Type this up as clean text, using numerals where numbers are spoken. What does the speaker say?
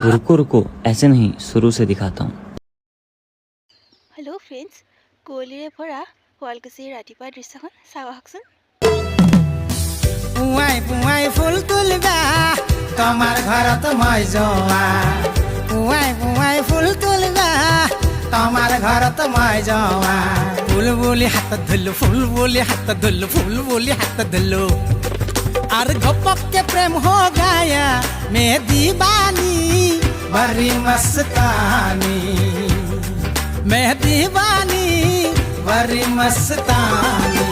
रुको रुको, ऐसे नहीं, शुरू से दिखाता हूँ। হেল্ল' ফ্ৰেণ্ডছ, কুঁৱলীৰে ভৰা শুৱালকুছিৰ ৰাতিপুৱাৰ দৃশ্যখন চাওঁ আহকচোন। পুৱাই পুৱাই ফুল তুলিবা তোমাৰ ঘৰত মই যোৱা পুৱাই পুৱাই ফুল তুলিবা তোমাৰ ঘৰত মই যোৱা ফুল বুলি হাতত ধৰিলো ফুল বুলি হাতত ধৰিলো ফুল বুলি হাতত ধৰিলো আৰু ঘপককে প্ৰেম हो गया मैं दीवानी बड़ी मस्तानी मैं दीवानी बड़ी मस्तानी।